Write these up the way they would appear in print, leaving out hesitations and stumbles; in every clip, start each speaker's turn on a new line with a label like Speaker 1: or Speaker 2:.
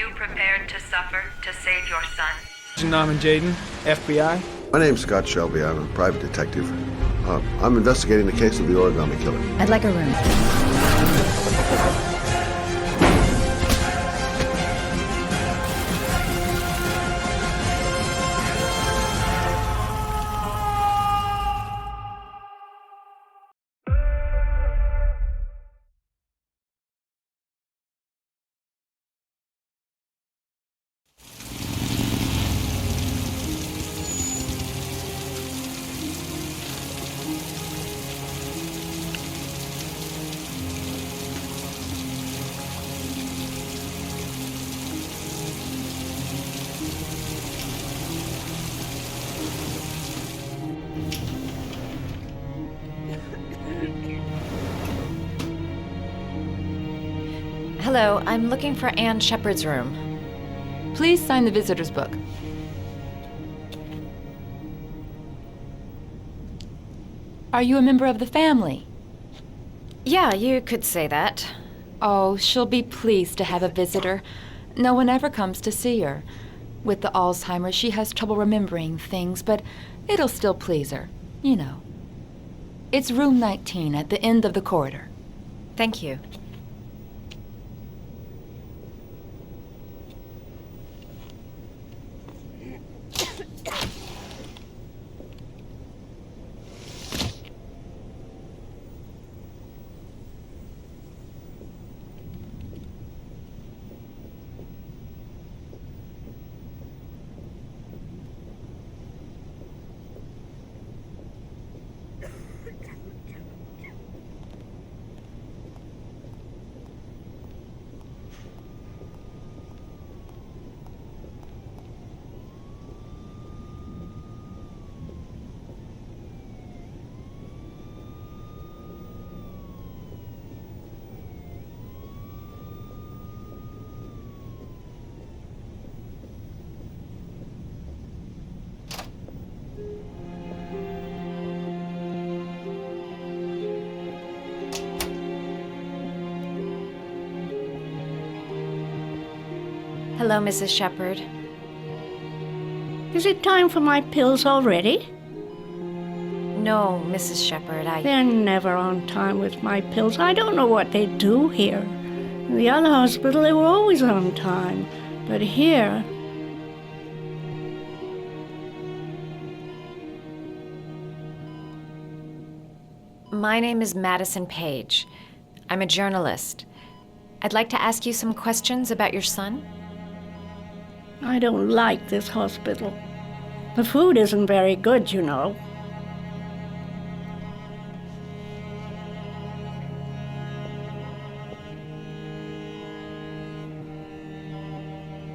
Speaker 1: you prepared to suffer to save your son?
Speaker 2: I'm Jaden, FBI.
Speaker 3: My name's Scott Shelby. I'm a private detective. I'm investigating the case of the OgamO killer.
Speaker 4: I'd like a room. Hello, I'm looking for Anne Sheppard's room.
Speaker 5: Please sign the visitor's book. Are you a member of the family?
Speaker 4: Yeah, you could say that.
Speaker 5: Oh, she'll be pleased to have a visitor. No one ever comes to see her. With the Alzheimer's, she has trouble remembering things, but it'll still please her, you know. It's room 19 at the end of the corridor.
Speaker 4: Thank you. Hello, Mrs. Sheppard.
Speaker 6: Is it time for my pills already?
Speaker 4: No, Mrs. Sheppard,
Speaker 6: They're never on time with my pills. I don't know what they do here. In the other hospital, they were always on time. But here...
Speaker 4: My name is Madison Page. I'm a journalist. I'd like to ask you some questions about your son.
Speaker 6: I don't like this hospital. The food isn't very good, you know.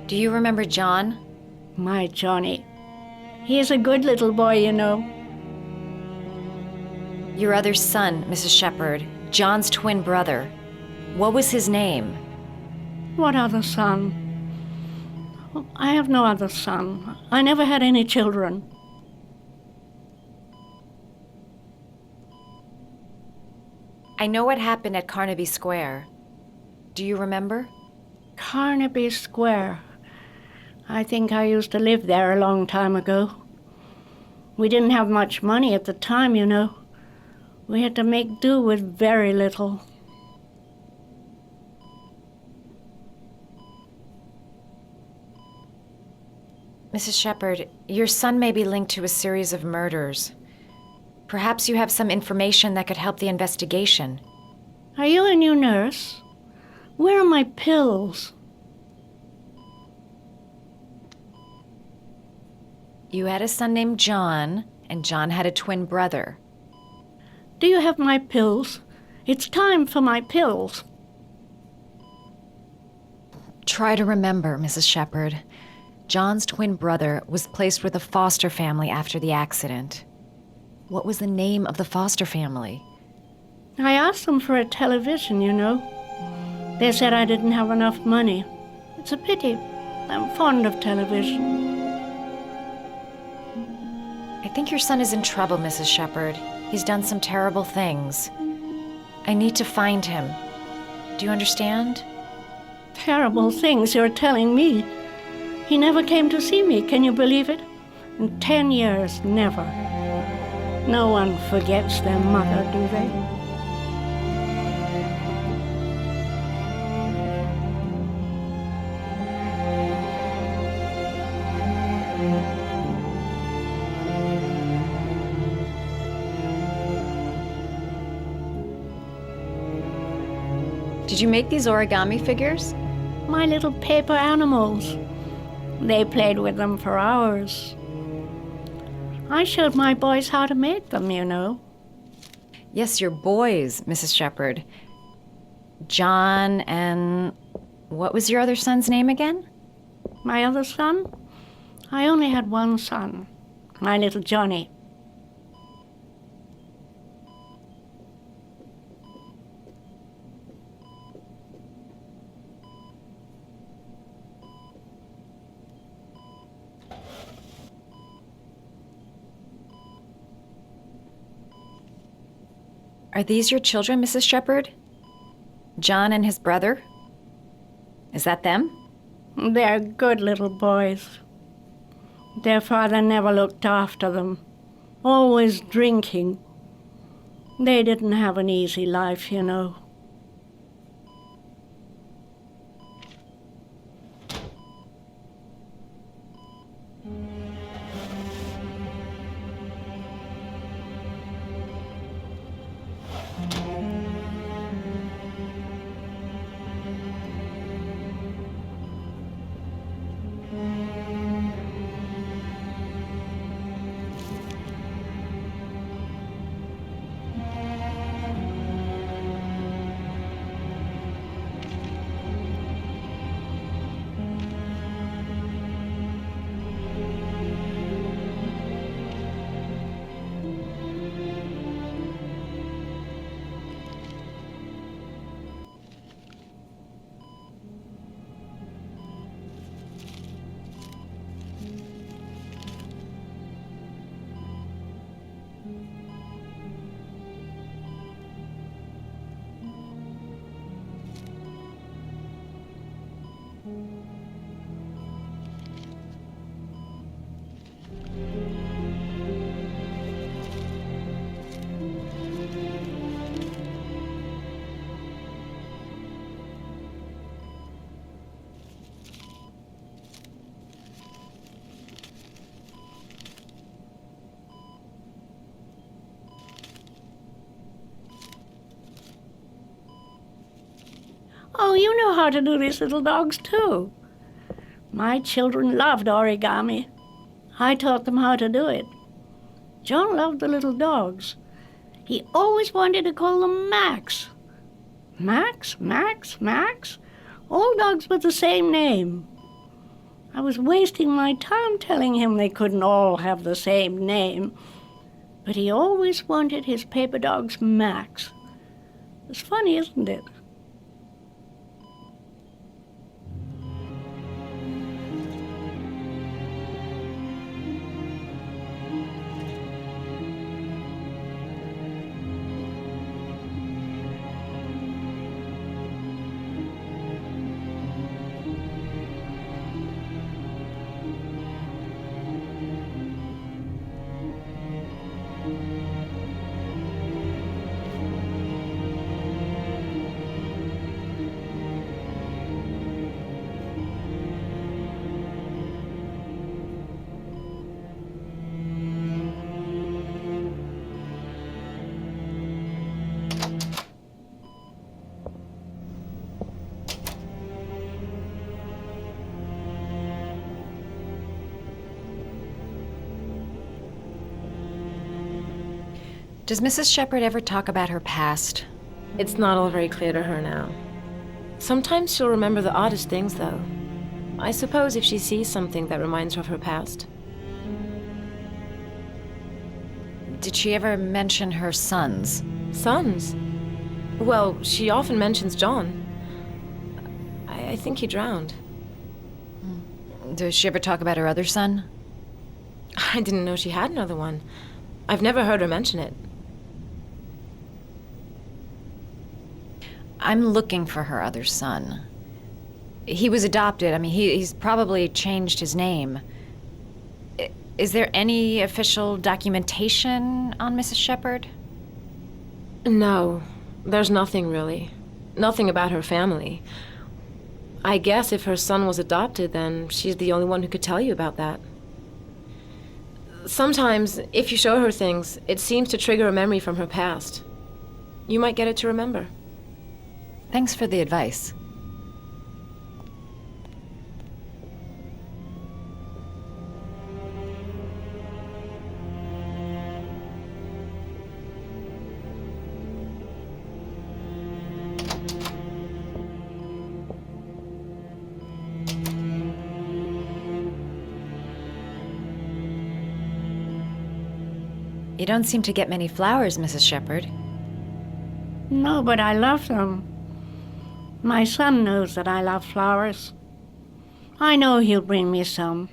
Speaker 4: Do you remember John?
Speaker 6: My Johnny. He is a good little boy, you know.
Speaker 4: Your other son, Mrs. Sheppard, John's twin brother. What was his name?
Speaker 6: What other son? I have no other son. I never had any children.
Speaker 4: I know what happened at Carnaby Square. Do you remember?
Speaker 6: Carnaby Square. I think I used to live there a long time ago. We didn't have much money at the time, you know. We had to make do with very little.
Speaker 4: Mrs. Sheppard, your son may be linked to a series of murders. Perhaps you have some information that could help the investigation.
Speaker 6: Are you a new nurse? Where are my pills?
Speaker 4: You had a son named John, and John had a twin brother.
Speaker 6: Do you have my pills? It's time for my pills.
Speaker 4: Try to remember, Mrs. Sheppard. John's twin brother was placed with a foster family after the accident. What was the name of the foster family?
Speaker 6: I asked them for a television, you know. They said I didn't have enough money. It's a pity. I'm fond of television.
Speaker 4: I think your son is in trouble, Mrs. Sheppard. He's done some terrible things. I need to find him. Do you understand?
Speaker 6: terrible things you're telling me. He never came to see me, can you believe it? In 10 years, never. No one forgets their mother, do they?
Speaker 4: Did you make these origami figures?
Speaker 6: My little paper animals. They played with them for hours. I showed my boys how to make them, you know.
Speaker 4: Yes, your boys, Mrs. Sheppard. John and... what was your other son's name again?
Speaker 6: My other son? I only had one son, my little Johnny.
Speaker 4: Are these your children, Mrs. Sheppard? John and his brother? Is that them?
Speaker 6: They're good little boys. Their father never looked after them, always drinking. They didn't have an easy life, you know. Oh, you know how to do these little dogs, too. My children loved origami. I taught them how to do it. John loved the little dogs. He always wanted to call them Max. Max, Max, Max? All dogs with the same name. I was wasting my time telling him they couldn't all have the same name. But he always wanted his paper dogs Max. It's funny, isn't it?
Speaker 4: Does Mrs. Sheppard ever talk about her past?
Speaker 7: It's not all very clear to her now. Sometimes she'll remember the oddest things, though. I suppose if she sees something that reminds her of her past.
Speaker 4: Did she ever mention her sons?
Speaker 7: Sons? Well, she often mentions John. I think he drowned.
Speaker 4: Does she ever talk about her other son?
Speaker 7: I didn't know she had another one. I've never heard her mention it.
Speaker 4: I'm looking for her other son. He was adopted. I mean, he's probably changed his name. Is there any official documentation on Mrs. Sheppard?
Speaker 7: No, there's nothing really. Nothing about her family. I guess if her son was adopted, then she's the only one who could tell you about that. Sometimes, if you show her things, it seems to trigger a memory from her past. You might get it to remember.
Speaker 4: Thanks for the advice. You don't seem to get many flowers, Mrs. Sheppard.
Speaker 6: No, but I love them. My son knows that I love flowers. I know he'll bring me some.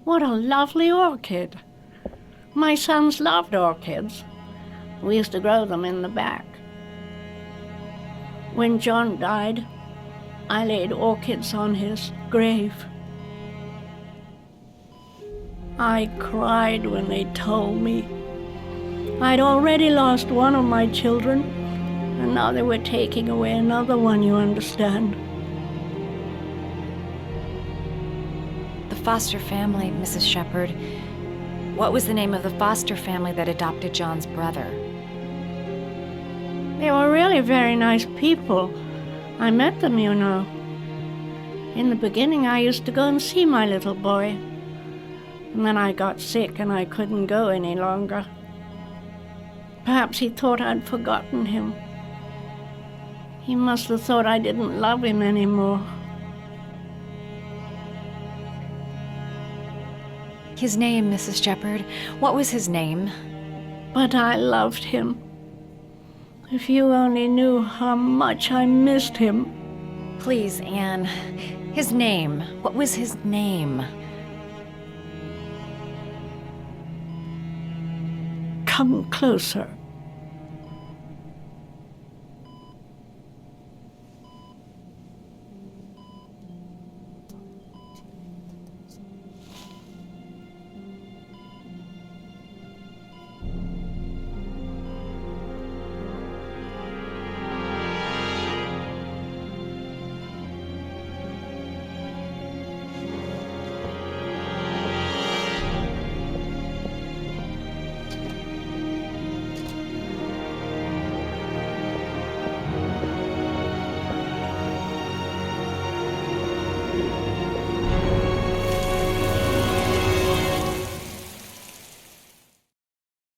Speaker 6: What a lovely orchid. My sons loved orchids. We used to grow them in the back. When John died, I laid orchids on his grave. I cried when they told me I'd already lost one of my children, and now they were taking away another one, you understand.
Speaker 4: Foster family, Mrs. Sheppard. What was the name of the foster family that adopted John's brother?
Speaker 6: They were really very nice people. I met them, you know. In the beginning, I used to go and see my little boy. And then I got sick and I couldn't go any longer. Perhaps he thought I'd forgotten him. He must have thought I didn't love him anymore.
Speaker 4: His name, Mrs. Sheppard. What was his name?
Speaker 6: But I loved him. If you only knew how much I missed him.
Speaker 4: Please, Anne. His name. What was his name?
Speaker 6: Come closer.